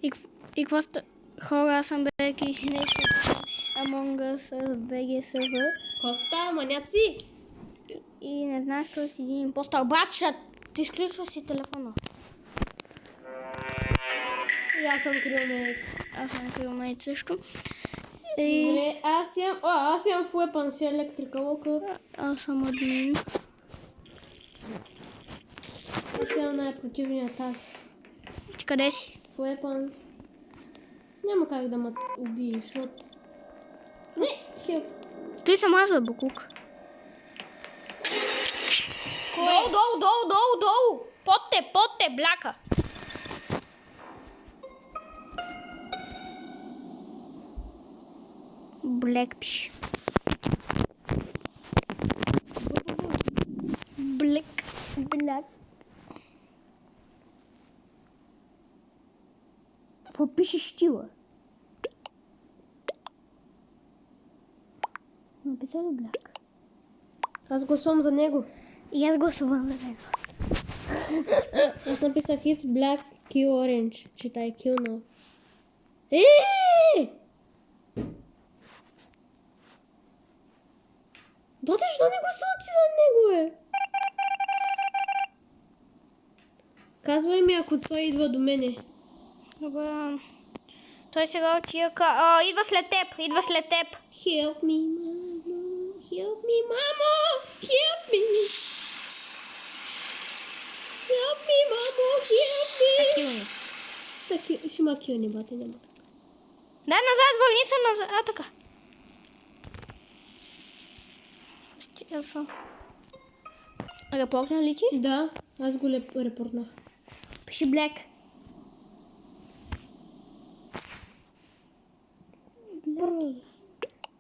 Ik was хора, аз съм бек и нещо Among Us BG сервер. Коста, маняци! И не знаеш, що си един импостър. Братче, ти изключва си телефона. И аз съм крилмейт. Аз съм крилмейт също. Добре, аз имам в weapon си електрикалка. Аз съм админ. Аз имам най-противният аз. Ти къде си? В weapon. Няма как да ме убиеш, защото... Не, хеп. Той съм аз, бе, Букук. Долу! Под те, бляка! Блек пише. Блек. Какво пишеш ти, бе? Написа ли бляк? Аз гласувам за него. И аз гласувам за него. Аз написах It's Black Kill Orange. Читай Kill now. Бате, що не гласувате за него, Казвай ми, ако той идва до мене. Добре. Той сега отива идва след теб. Help me, mama. Help me, mama. Help me. Help me, mama. Help me. Такива. Ще ма килни, бате, няма така. Да, назад, върни се назад. Така. Стига съм. Репортна ли ти? Да, аз го репортнах. Пиши Блек.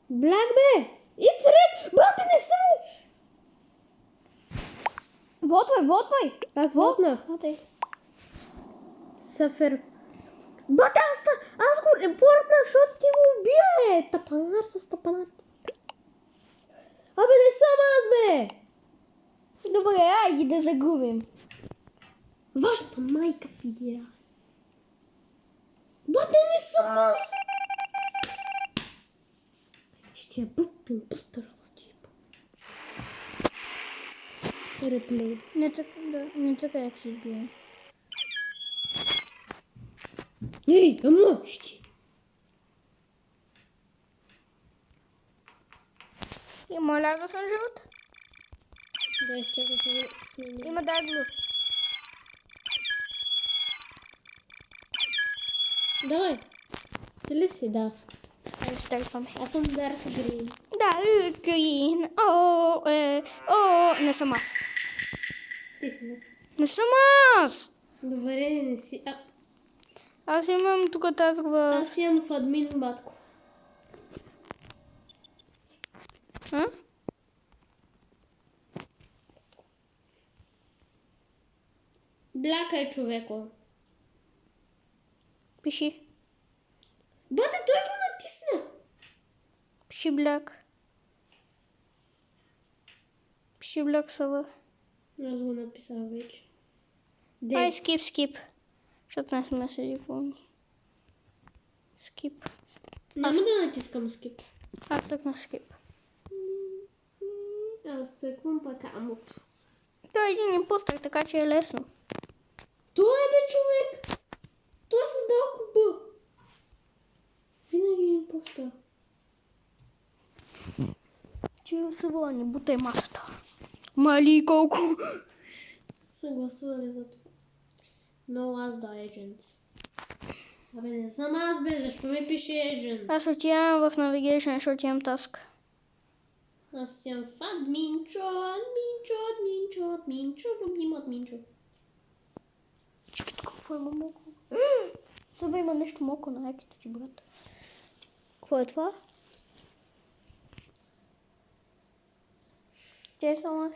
Блак, бе! It's red! Бате, не съм! Вотвай! Аз вотнах. Сафер. Бате, аз го репортнах, защото ти го убия, Тапанар с тапанар. Абе, не съм аз, бе! Добре, айди да загубим. Вашата майка пиди аз. Бате, не съм аз! Ще я бъпим по старата стипа. Реплей. Не цъкай, як си избием. Ей, ама, ще. И моля да съм жълт. Да, изчакай се. Има дагло. Давай. Ти ли си? Да. Айде, стърпваме. Аз съм Dark Green. Да, Green. Не съм аз. Ти си. Не съм аз. Добре, не си. Аз имам тук тази глава. Аз имам в админ батко. Бляка е човеко. Пиши. Бате, той го натисна. Пиши Бляк. Пиши Бляк Сава. Аз го написах вече. Ай, скип. Защото не сме се диквани. Скип. Няма да натискам скип. Аз тъкна скип. Аз цъквам пък амото. Той е един импостър, така че е лесно. Той е, бе, човек. Той е създал куба. Винаги е импостър. Че се вълни, бутай масата. Мали колко. Съгласували за това. No, аз да agent. Абе, не съм аз, бе, защо ми пише agent? Аз отивам в Navigation, защото имам таск. Аз отивам в админчо, любим админчо. Чекай, тук какво има моко? Това има нещо моко на раките ти, брат. Какво е това? Те са аз.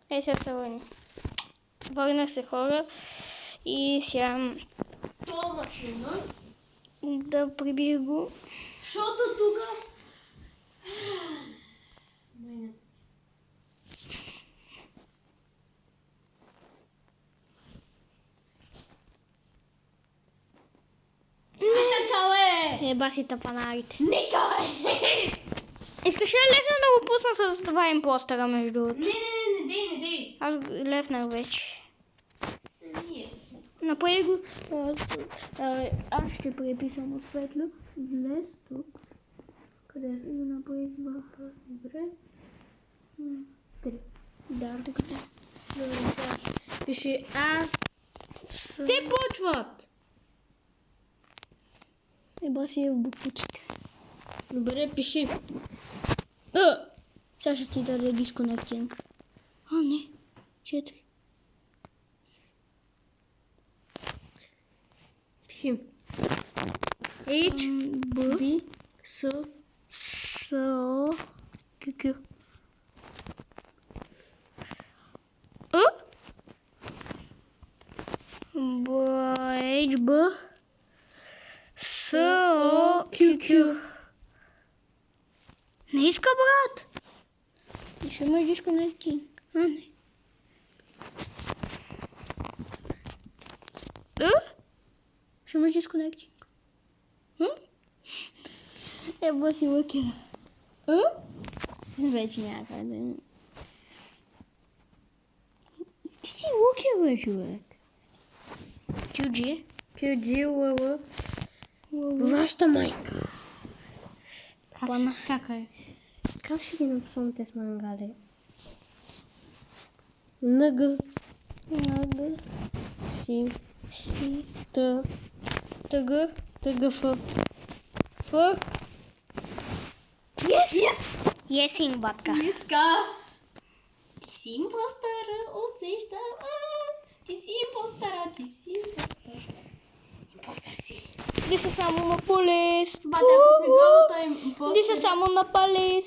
Ей, сега се върни. Върнах се, хора. И сега Това машина. да прибих го. Защото тук... е? Еба си тапанарите. Нека бе! Искаш ли левна да го пусна с два импостера между другото? Не дей. Аз левнах вече. Ние. Направи го. Аз ще преписам от светло. Влез тук. Къде? И го направи два. Добре. Да, тук е. Добре, сега. Пиши А. Те почват! Еба си е в буквичите. Добре, пиши. Сега ще ти даде дисконектинг. А, не. 4. Пиши. H, Б. B, S, С. О. Q. Б. H. Б. С. О. Q. Не иска, брат. Ще имаш дисконектинг. А, не. Ще имаш дисконектинг. Еба си лъкера. Вече някъде. Ти си лъкера, човек. QG. QG, LL. Вашата майка. Пана. Чакай. Как ще ги написам те с мангали? НГ, Нага. Си, Си. Т, Тъга. ТГФ. Ф. Yes! Есинг, батка. Иска! Ти си импостъра, усещам аз. Ти си импостъра. Импостър си. Ди са само на полис. Бате, ако сме двамата импостър. Ди са само на полис.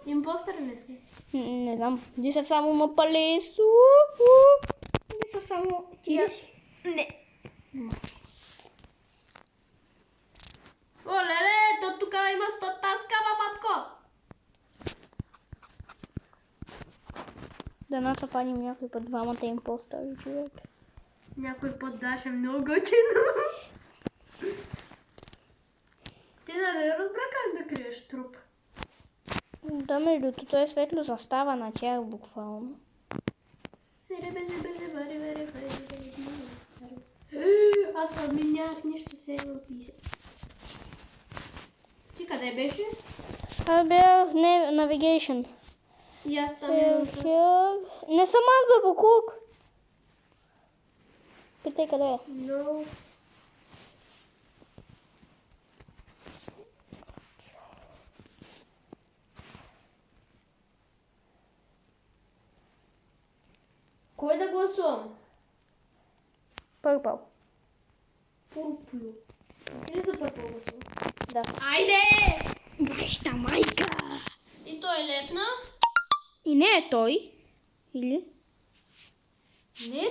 Импостър не си. Не знам. Ди са само на полис. Ди са само... Не. Олеле, то тук има 100 таска, бабатко. Да насъпаним някой път двамата импостъри, човек. Някой път Даша много готино. Ти нали разбра как да криеш труп? Да, между другото е светло застава на тях буквално. Аз в админ нямах нищо, се написа. Ти къде беше? Аз бях Navigation. И аз там имам с... Не съм аз, бе, Букук. Питай къде е. No. Кой да гласувам? Purple. Пурплю. Или за пърпъл гласувам? Да. Айде! Вашата майка! И той е лепна? И не е той. Или? Не.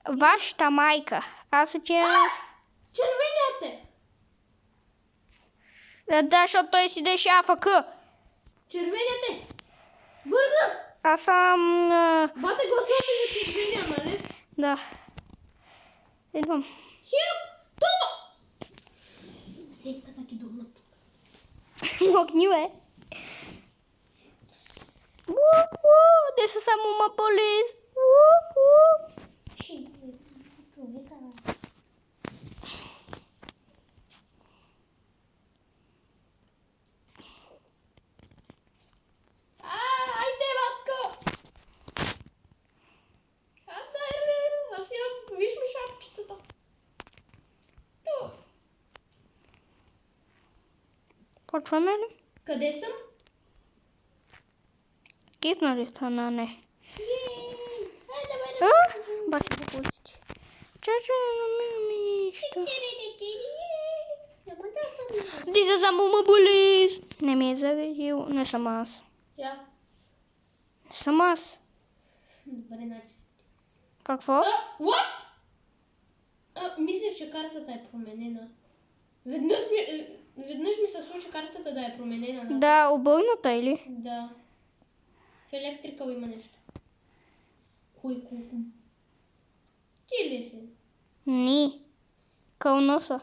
Вашата майка. Аз се че... Червеният е! Да, защото той си деше АФК. Червеният е! Бързо! Аз съм... Бате гласувате за червения, нали? Да. Идвам. Хип! Това! Сетката ти думна тук. Мокни, бе. Де са само ма полис. Айде, батко! Аз имам... Виж ми шапчетата. Ту. Почваме ли? Къде съм? Кипна ли стана? Не. Ей! Айде, Баси го пустите. Чача, не ми нищо. Ди са само ма полис. Не ми е заредил. Не съм аз. Я. Не съм аз. Добре, натисни. Какво? What? Мислех, че картата е променена. Веднъж ми се случи картата да е променена. Да, обърната или? Да. В електрикъл има нещо. Кой колко? Ти ли си? Ни. Кълноса.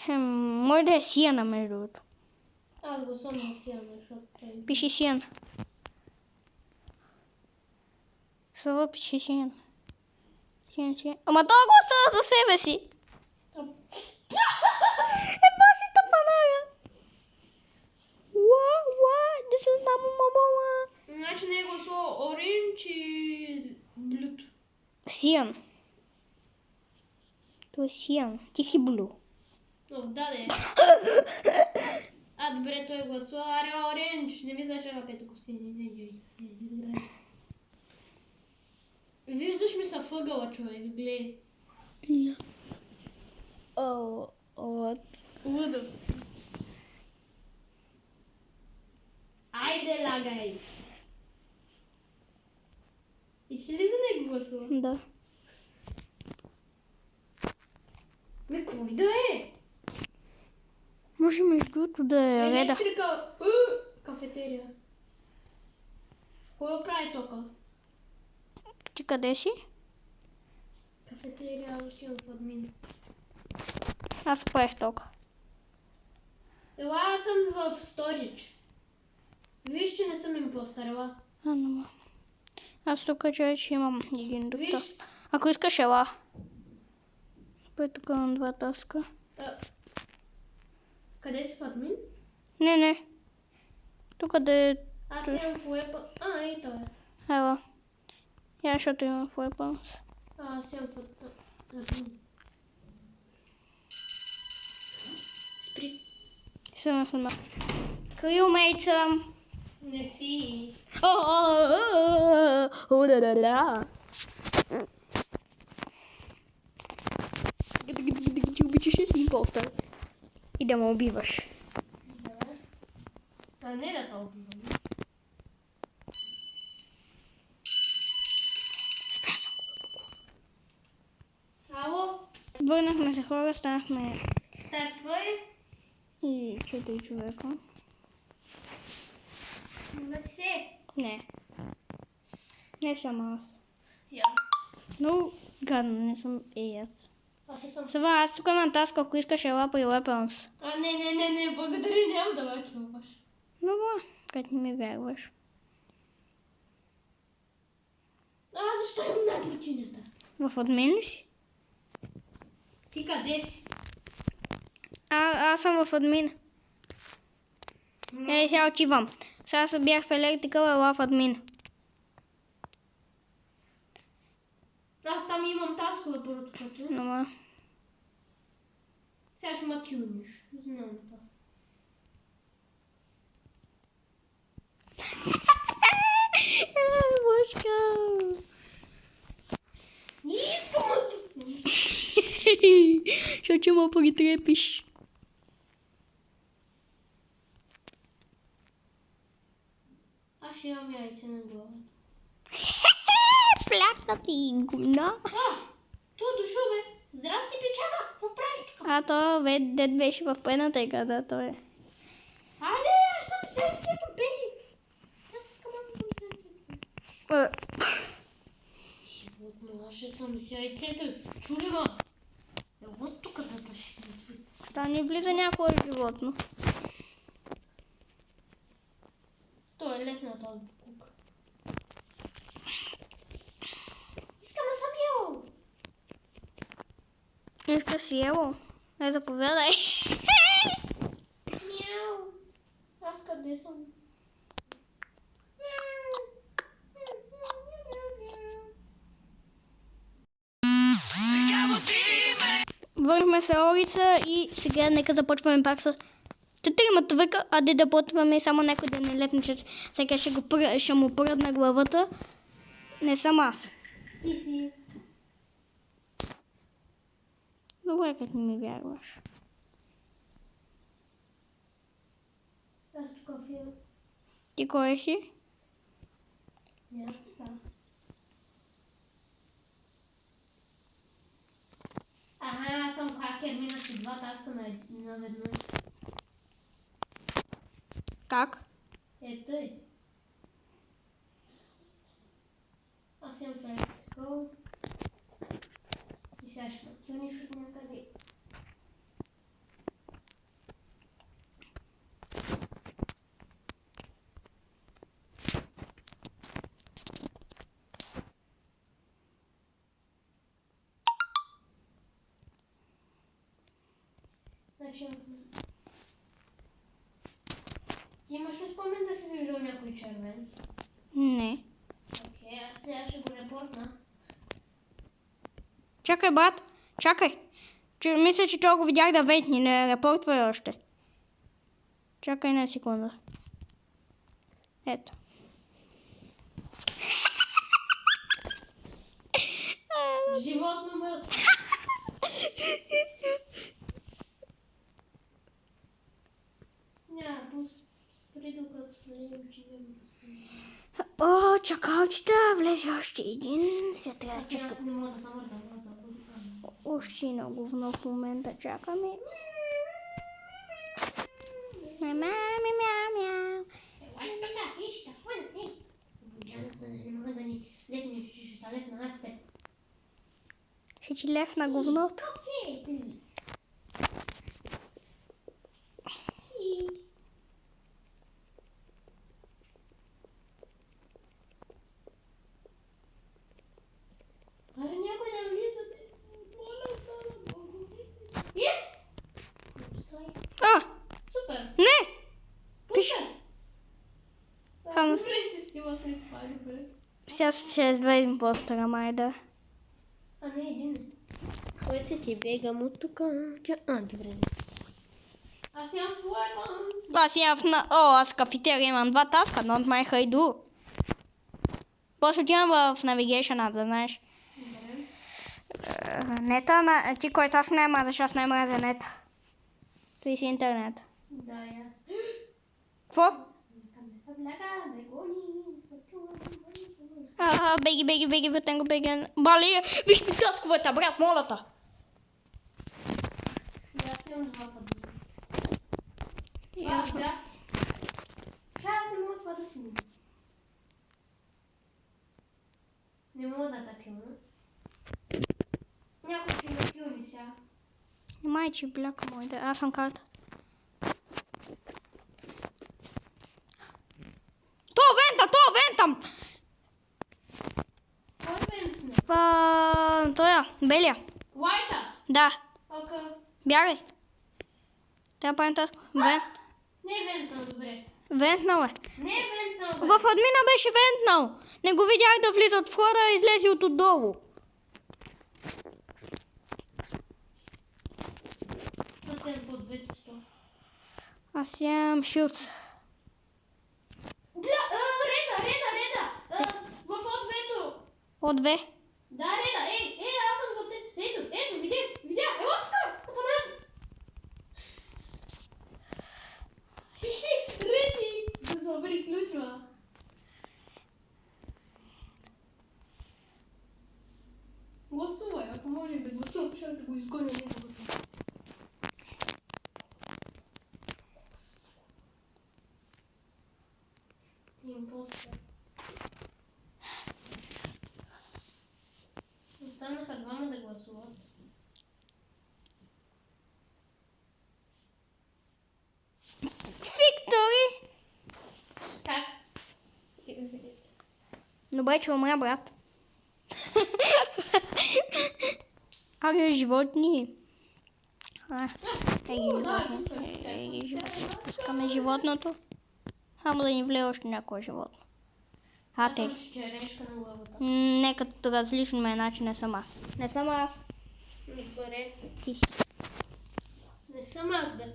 Може да е сиена, между другото. Аз го съм на сиана, защото той... Пиши сиена. Слава, пиши сиена. Сиена. Ама това го оставя за себе си. Си тъпанага. Не се знам, мама. Значи не е гласувал оранж и блюд. Сиен. Това е сиен. Ти си блю. О, да, де. Добре, той е гласувал. Аре, оранж. Не ми зачава пето косини. Виждаш ми са въгъла, човек. Гледай. Лудо. Айде, лагай. И си ли за него гласува? Да. Кой да е? Може между другото да е реда. Електрика. Кафетерия. Кой прави тока? Ти къде си? Кафетерия, отивам в админ. Аз правих тока. Ела, аз съм в сторич. Виж, че не съм импостър, ела. Аз тук че имам един друг Виж. таск. Ако искаш, ела. Тук имам два таска. Къде си в админ? Не. Тук да е... Аз имам в уепа. Ей, той е. Ела. Я, защото имам в weapons. Аз имам в админ. Спри. Съм. Крилмейт съм. Не си. Ти обичаш ли си импостър? И да ме убиваш. А не да те убивам. Спря съм го. Ало? Върнахме се хора, станахме Став твой? и 4 човека. Не се. Не. Не съм аз. Я. Но гадно, не съм аз. Аз съм. Сава, аз тук имам таска, ако искаш ела при weapons. Не, благодаря, няма да ме чуваш. Добре, като не ми вярваш. Защо имам най-противния таст? В админ ли си? Ти къде си? Аз съм в админ. Сега отивам. Сега бях в електрикъл, ела в админ. Аз там имам таскове първото като. Дома. Сега ще ме килниш. Знам това. Бочка! Не искам аз да... Защото ще ме притрепиш. Аз ще имам яйце на главата. Плятна ти гумна. То дошъл, бе. Здрасти, печага. Какво правиш тук? То дед беше в предната игра, той е. Айде, аз съм седмицето, беги. Аз искам да съм седмицето. Животно, аз ще съм с яйцето. Чули ма. От тук да тъщи. Да не влиза някое животно. Той е лев на този кук. Искам да съм ел. Искаш си ело? Заповядай. Мяу. Аз къде съм? Върнахме се улица и сега нека започваме пак с тримата века, а да почваме само някой да не лепне, че сега ще му пръдна главата. Не съм аз. Ти си. Добре, като не ми вярваш. Аз тук филм. Ти кой си? Няма така. Аз съм хакер, минах си два таска наведнъж. Как? Тъй. Аз имам феликъл. И сега ще ме кюнишът някъде. Значи, ти имаш ли спомен да си виждал някой червен? Не. Окей, аз сега ще го репортна. Чакай, брат. Чакай. Мисля, че това го видях да вентни. Не репортвай още. Чакай една секунда. Ето. Животно мъртво. Няма, спри докато влезем, че няма да стане. О, чакалчета, влезе още един. Сега трябва да Аз чакам. не мога да замърдам, аз забудам. Още едно говно в момента чакаме. Мяу. Не мога да ни лепнеш, че ще лепна аз теб. Ще ти лефна говното. Окей, плиз. Аре някой да влиза. Моля се на Богу. Yes! А, Супер! не! Пуша! Ама. Добре, ще снима след това, добре. Сега ще извадим постера, майда. А не един. Кой се ти бегам от тук? Добре. Аз имам weapons. Аз имам аз в кафетерия имам 2 таска, don't my хайду. После отивам в Navigation, да знаеш. Добре. Нета, ти кой таск не мразиш, аз не мразя нета. Той си интернет. Да, и аз. Какво? Бляга, ме гони. Беги, братен го беги. Бали, виж ми тасковата, брат, моля те. И аз имам 2 пъти. Ясно. Здрасти. Аз не мога това да си мина. Не мога да такива. Някой ще ме филми сега. Майче, бляка мой, да, аз съм карта. То вентам! Кой пентне? Тоя, белия. Лайта! Да, Ока. бягай. Трябва правим таск. Не е вентнал, добре. Вентнал е. Не е вентнал, В админа беше вентнал. Не го видях да влиза от входа, а излезе от отдолу. Аз съм под 200. Аз имам шилдс. Реда! В ответо! От 2. Да, Реда, аз съм за теб. Ето, видя, ела тук, капанан. Пиши, Реди, да се приключва. Гласувай, ако можеш да гласувам, защото да го изгоня неговото. Импостър. Останаха двама да гласуват. Виктори! Как? Добре, че умря, брат. Аре, животни. Пускаме животното. Само да ни влее още някое животно. Аз съм черешка на главата. Не като различно ме, значи не съм аз. Не съм аз. Добре. Ти си. Не съм аз, бе.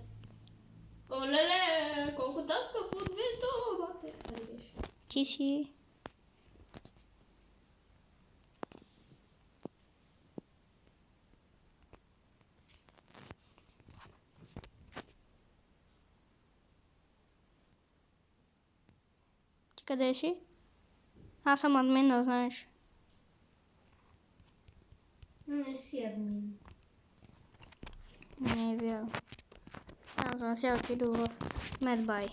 Олеле, колко таска в ответо, бате. Ти си. Ти къде си? Аз съм админ, да знаеш. Не си админ. Не е вярно. Аз съм сега отиду в Медбай.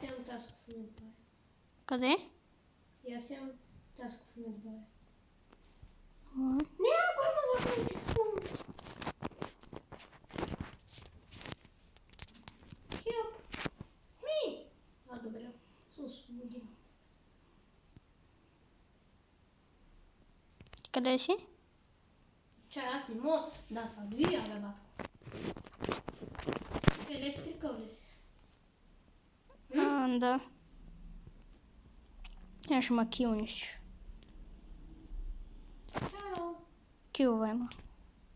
Аз имам тасков надбай. Къде? И аз имам тасков надбай. Ой. Не, ако има за телефон. Хелп. Ми. Добре. Се освободим. Къде си? Чай, аз не мога да се двия, бе, батко. Електрика ли си? Да. Я ще ма килниш. Хало. Килва има.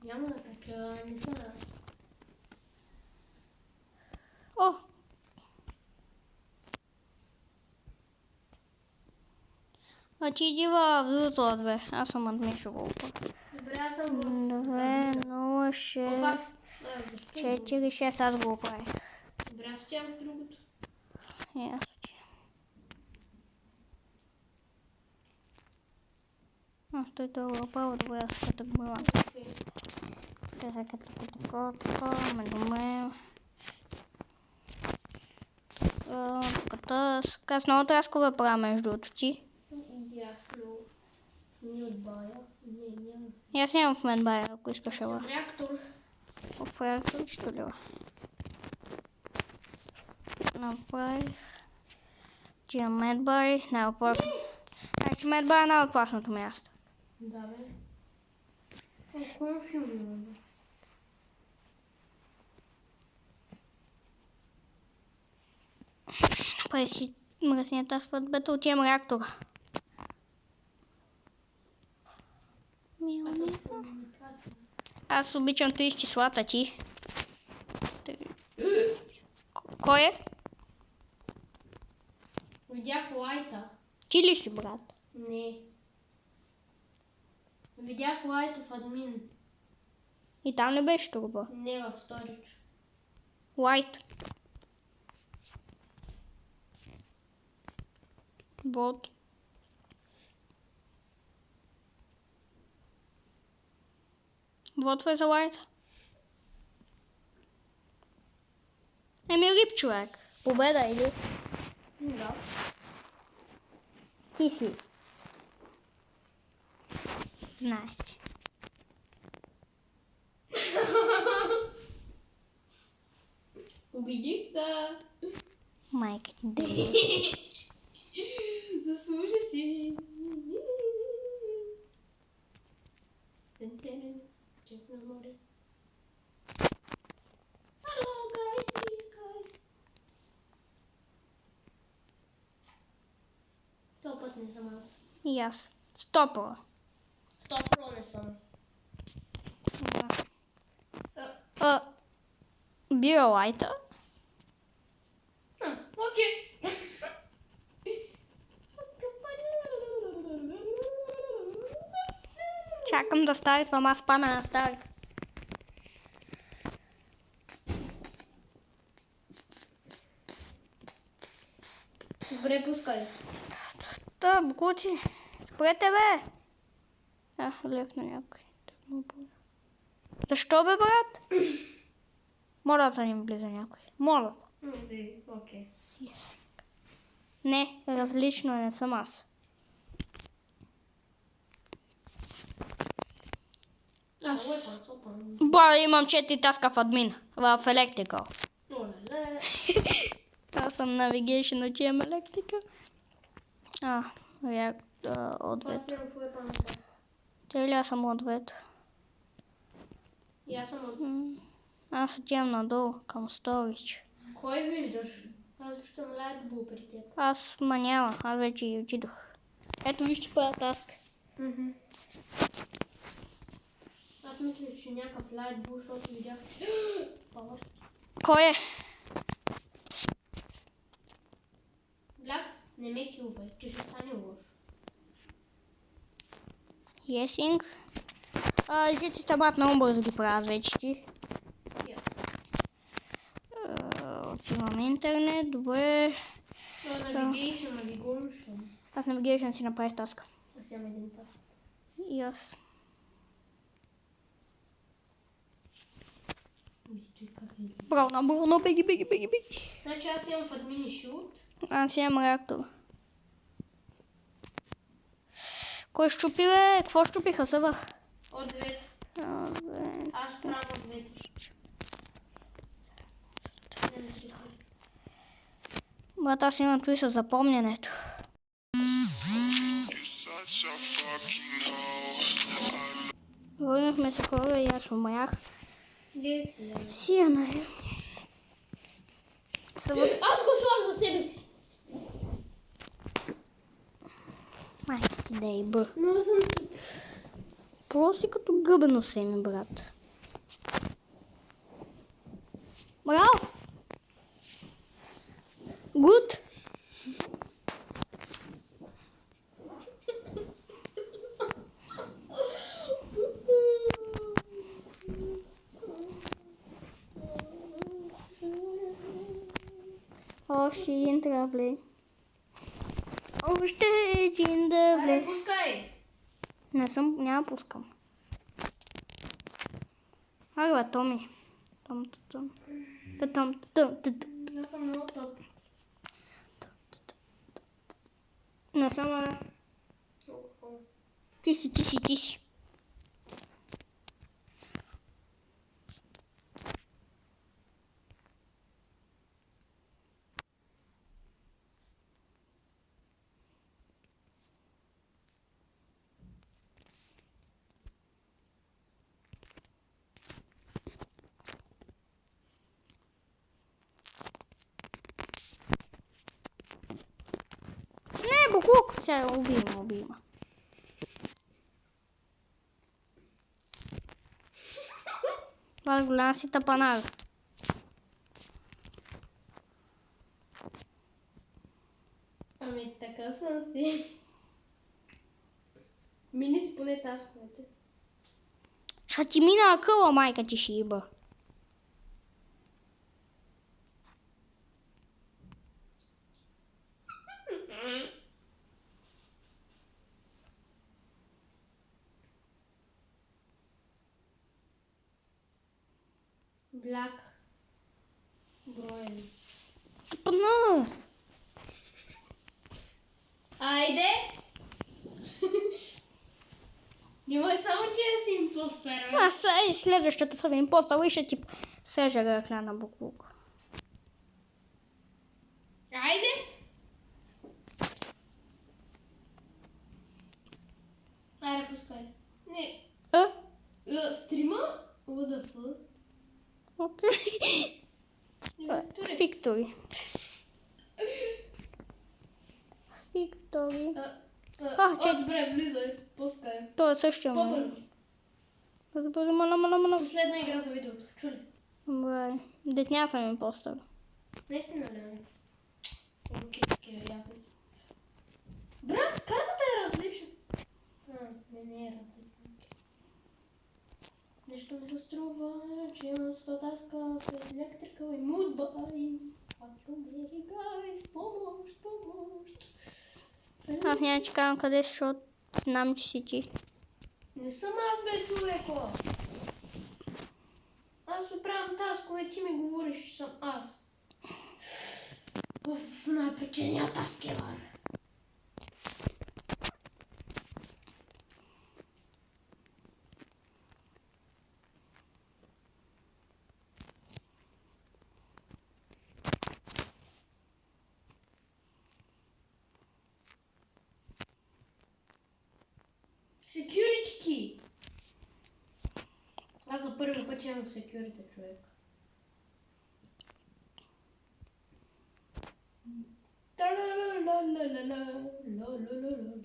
Няма да така, не са. О! А ти иди в злото, бе. Аз съм адмишо голко. Добре, аз съм в... 2, 0, 6, 4, 6, аз го оправих. Добре, аз отивам в другото. И аз отивам. Той това го оправил, добре, аз като бъвам. Сега като медоме. Аз много траскове правя между другото ти. Ясно. Не отбая. Не, няма. И аз нямам в мен бая, ако искаш ела. Реактор. В реактор, що ли? Направих. Ти имам медбари, най-опасно. Значи медбар е най-опасното място. Да, бе. Колко филм имаме? Направи си мръснията сватбата, отивам реактора. Аз съм в комуникация. Аз обичам той с числата ти. Кой е? Видях лайта. Ти ли си, брат? Не. Видях лайта в админ. И там не беше турбо. Не в сторич. Лайт. Вот. Вот това е за лайт. Еми рип, човек. Победа или? Да. Ти си. Знаеш. Убедих да. Майка ти да. Заслужи си. Чек на море. Hello guys, guys. Това път не съм аз. И аз. Стопала. 100% не съм. Бира лайта. Окей. Чакам да стари, това аз спаме на стари. Добре, пускай. Та, букучи. Спрете, бе. Лев на някой. Защо, бе, брат? Моля да не влиза някой. Моля. Окей. Не, различно не съм аз. Бра, имам 4 таска в админ. В електрика. Оле. Аз съм навигейшн, отивам електрика. Ответ. Аз съм в Weapon. Те ли аз съм ответ? И аз съм от... Аз отивам надолу към сторич. Кой виждаш? Аз виждам Lightbulb при теб. Аз няма, аз вече и отидох. Ето вижте правя таск. Аз мисля, че някакъв Lightbulb, защото видях... Палърски. Кой е? Бляк, не ме килвай, че ще стане лош. Есинг. Жиците бат много бързо ги правят вече ти. Имам интернет, добре. Navigation. Аз навигейшн си направих таска. Аз имам един таск. И аз. Виж той как е. Браво, беги. Значи аз имам в админи шут. Аз имам реактор. Кой щупи, бе? Какво щупиха съва? От двете. Аз правя от двете. Не си. Брат, аз имам той със запомнянето. Върнахме се хора и аз умрях. Где си? Сиена е. Аз го слах за себе си. Майка ти да и бър. Но съм... Просто като гъбено семе, брат. Браво! Гуд! Още един трябва вле. Още един да вле. Аре, пускай! Няма пускам. Аре, бе, Томи. Том. Аз съм много топ. Не съм, а... Ти си. Не, буклук! Сега убима. Това е голям си тапанар. Ами така съм си. Мини си поне тасковете. Ще ти мина акъла, майка ти ще иба. Бляк. Броен. Пъна! Айде! Немой само че да си импостър, бе. Аз следващата съм импостър и ще ти сежа ръкля на буклук. Айде! Айде, пускай. Не. Стрима? UDF. Окей. Виктори. Добре, влизай. Пускай. Това е същия му. По-бързо. Мала. Последна игра за видеото. Чули? Добре. Детня съм импостър. Наистина ли? Окей, ясно си. Брат, картата е различна. Не е различна. Нещо ми се струва, че имам 100 таска в електрика и мудбай. Fucking guys, помощ. Аз няма ти казвам къде си, защото знам, че си ти. Не съм аз, бе, човеко. Аз оправям таскове, ти ми говориш, че съм аз. Уф, най-печения таскевар. Security key. Аз за първи път имам security, човек.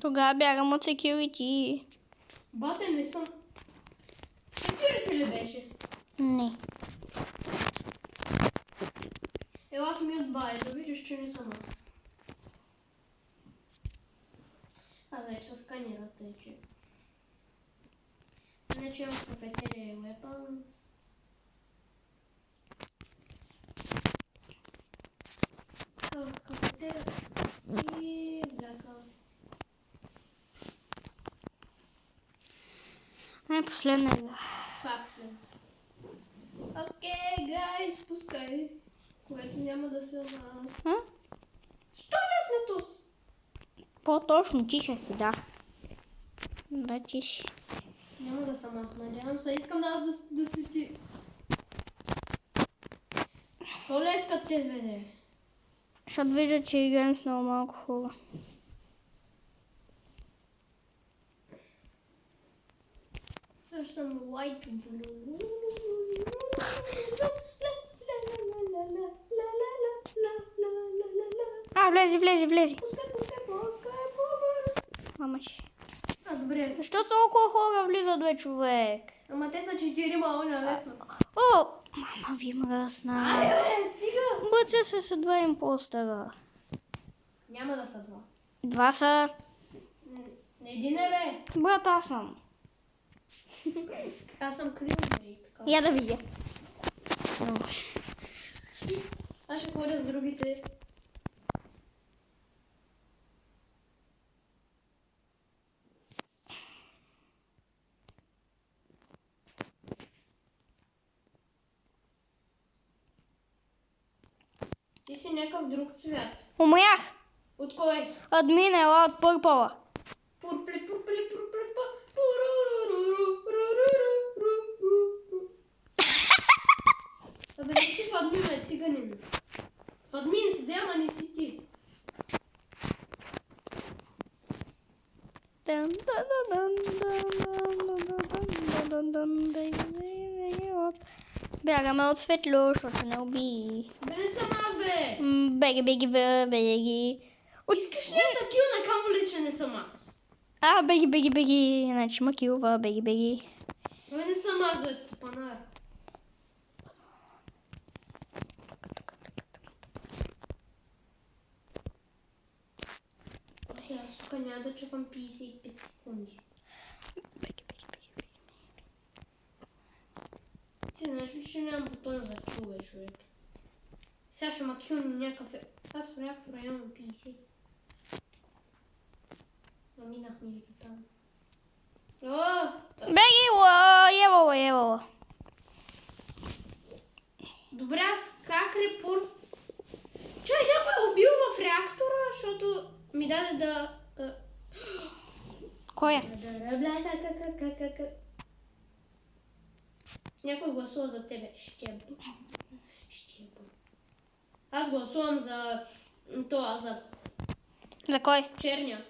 Тогава бягам от security. Бате, не съм. Security ли беше? Не. Ела в мют бай, да видиш, че не съм аз. Значи се сканира тъй, че... Значи имам кафетерия и weapons. Кафетерия и блякаут. Последна игра. Пак след. Окей, гайс, пускай. Което няма да се нас. А? Що По-точно ти ще си, да. Да, ти си. Няма да съм аз, надявам се. Искам да аз да си ти. Полевка те зведе. Защото вижда, че играем с много малко хора. Аз съм white blue. Влези. Пускай. Мама ще. А, добре. Защо толкова хора влизат, бе, човек? Ама те са 4 малко лесно. О, мама ви мръсна. Аре, бе, стига! Бъде се с два импостера. Няма да са два. Два са. Един е, бе. Брат, аз съм. Аз съм крил, бе, и така. Я да видя. Аз ще ходя с другите. Ти си някакъв друг цвят. Умрях. От кой? Админ ела от пърпала. Пурпли. Абе, не си в админ, бе, циганин. В админ си, ама не си ти. Бягаме от светло, защото не уби. Бе, не съм аз, бе. Беги. Искаш ли да кил на камо ли, че не съм аз? Беги. Иначе ма килва, беги. Бе, не съм аз, бе, цапанар. Аз тук няма да чакам 55 секунди. Беги. Ти знаеш ли, че нямам бутон за кил, бе, човек? Сега ще ма кил някакъв... Аз в реактора имам 50. Наминах между там. О! Беги, ева. Добре, аз как репорт... Чай, някой убил в реактора, защото ми даде да... Кой е? Някой гласува за тебе. Щебо. Аз гласувам за... за За кой? черния.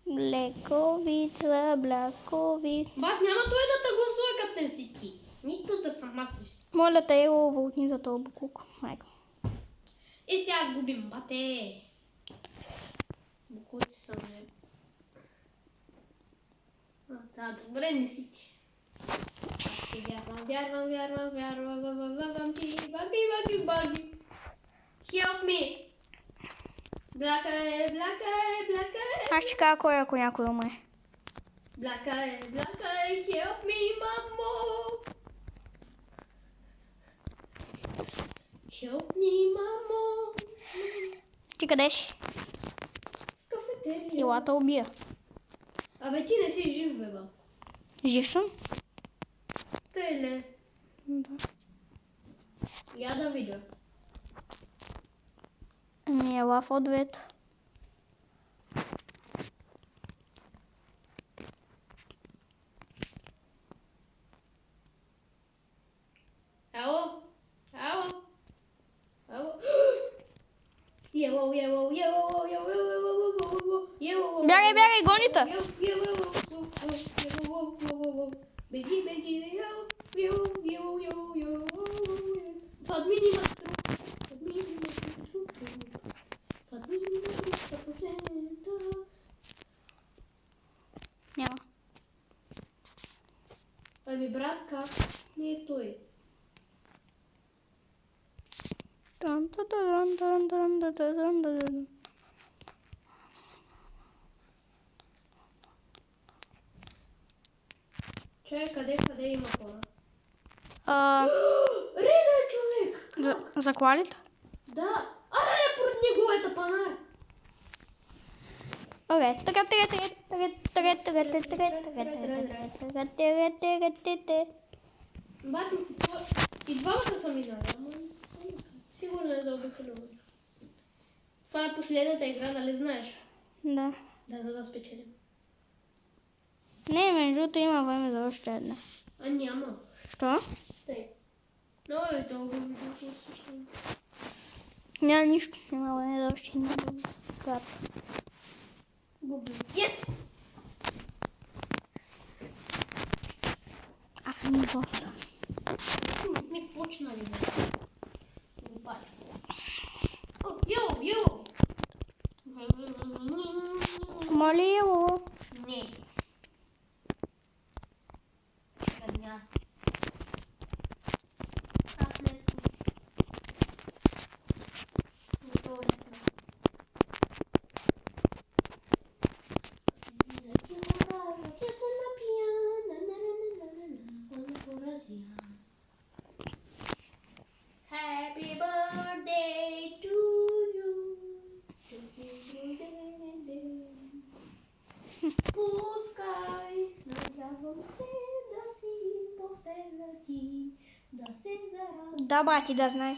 Бляковица. Бат, няма той да те гласува, като не си ти. Нито да съм аз. Моля те, ело, вълтни за този букук. Майко. И сега губим, бате. Букуци съм не. Да, добре, не си ти. Вярвам ти. Баги. Help me. Блака е. Аз ще кажа кой, ако някой умре. Блака е. Help me, мамо. Help me, мамо. Ти къде си? Кафетерия. Елата убия. Абе, ти не си жив, бе, ба. Жив съм? Тъй ли? Да. Я да видя. Ами ела в ответ. Ало? Бягай, гоните! Беги, Админ има Няма. Ами брат, как? Не е той. Чай, къде има хора? Реда, човек! Как? За клалите? Да. Аре, поред неговата панар. Окей, така. Бат, и двамата са минали. Сигурно е за обикновено. Това е последната игра, нали знаеш? Да. Да спечелим. Не, между има време за още една. А няма. Що? Тъй. Много е дълго видеото също. Няма нищо. Няма време за още една. Клап. Губи. Yes! Аз съм доста. Не сме почнали. Глупачко. О, йо! Моли его. Не. Гадня. Аз сметкам. Готово летно. Ръчата напия, Happy birthday to you. Пускай надявам се да си постела ти, да се зарадва. Да, бати, да знай.